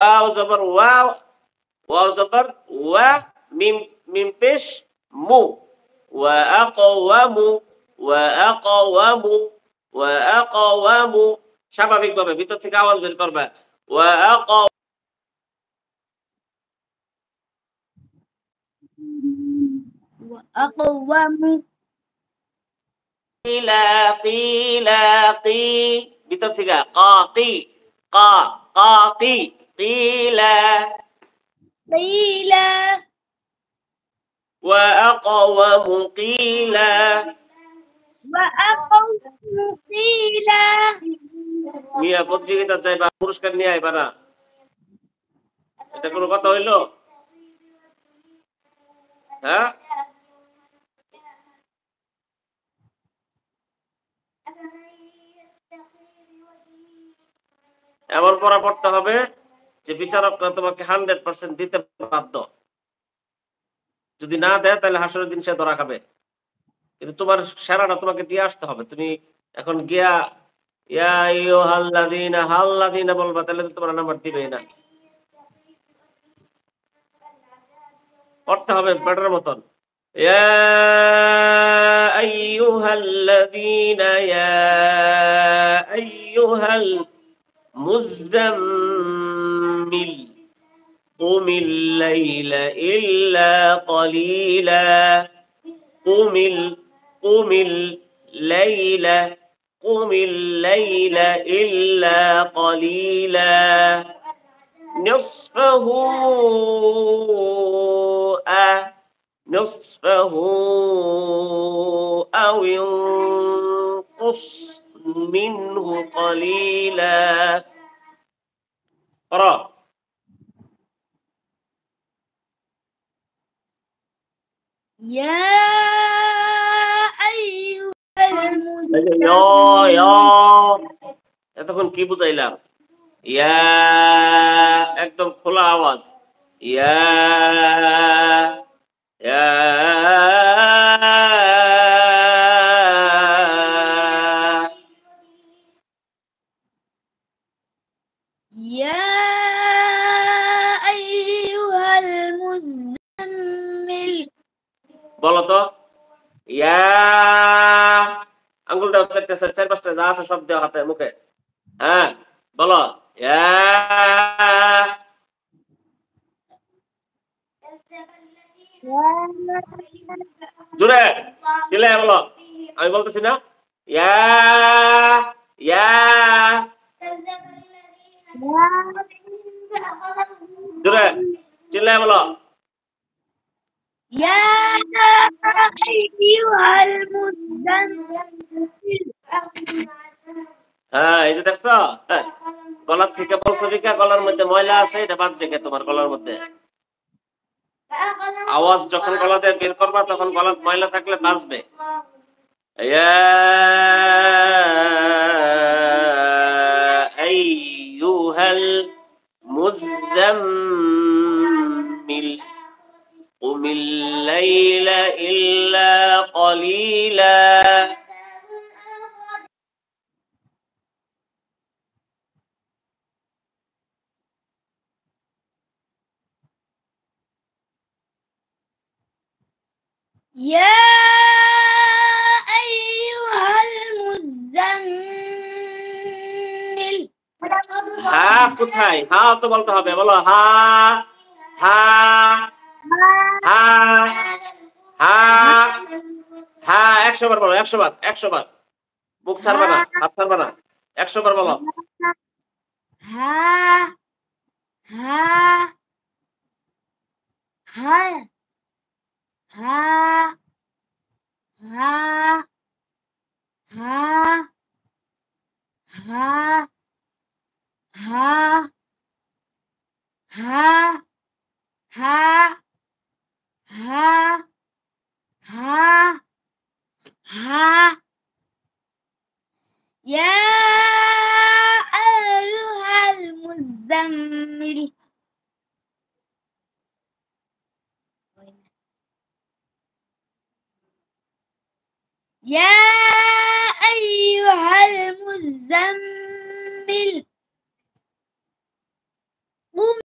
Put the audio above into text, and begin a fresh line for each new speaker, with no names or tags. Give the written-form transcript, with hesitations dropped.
Wow জবর wow, wow জবর ওয়া, মিম মিম পেশ মু। ওয়া আকওয়ামু, ওয়া আকওয়ামু, ওয়া আকওয়ামু। স্বাভাবিকভাবে ভিতর থেকে আওয়াজ বের করবা। ওয়া আক
وأقوم
কিলা কিলা কি, ভিতর থেকে কা কি, কা কা কি, কিলা।
قيل
ওয়া আকওয়ামু কিলা।
وأقوم قيل
মিয়া প্রতিযোগিতা চাইবা, পুরস্কার নিয়ে আইবা না। এটা কোনো কথা হইল? হ্যাঁ? এমন পড়া পড়তে হবে যে বিচারকরা তোমাকে 100% দিতে বাধ্য। যদি না দেয় তাহলে হাসরের দিন সে ধরা খাবে। কিন্তু তোমার সেরাটা তোমাকে দিয়ে আসতে হবে। তুমি এখন গিয়া ইয়া আইয়ুহাল্লাযীনা হাল্লাযীনা বলবা, তাহলে তো তোমার নাম্বার দিবেই না। পড়তে হবে ব্যাটার মতন। ইয়া আইয়ুহাল্লাযীনা ইয়া আইয়ুহাল মুযাম্মিল কুমিল লাইলা ইল্লা কলিলা। কুমিল কুমিল লাইলা কুমিল লাইলা ইল্লা কলিলা নিসফাহু نصفه أو انقص منه قليلا. قرأ.
يا أيها
এতক্ষণ কি বুঝাইলাম? ইয়া, একদম খোলা আওয়াজ। ইয়া ইয়া
يا أيها المزمل
বলো তো। ইয়া, আঙ্গুল দাও, চারটে চার পাঁচটা যা আছে সব দেওয়া হাতে মুখে। হ্যাঁ, বলো। ইয়া, জোরে চিল্লায়া বলো। আমি বলতেছি না? ইয়া ইয়া, জোরে চিল্লায়া বলো।
يا أيها المزمل
হ্যাঁ, এই যে দেখছো? হ্যাঁ, গলার থেকে বলছো দিকে গলার মধ্যে ময়লা আছে, এটা বাজছে কে তোমার গলার মধ্যে? আওয়াজ যখন গলা দিয়ে বের করবা তখন গলার ময়লা থাকলে বাজবে। ইয়া আইয়ুহাল মুযাম্মিল কুমিল লাইলা ইল্লা কলিলা।
يا أيها المزمل
হা কোথায়? হা তো বলতে হবে, বলো হা হা হা হা হা। 100 বার বলো, 100 বার, 100 বার। মুখ ছাড়বা না, হাত ছাড়বা না। 100 বার বলো।
ها ها ها ها ها ها ها ها ها ها ها ها ها يا أيها المزمل يا أيها المزمل قم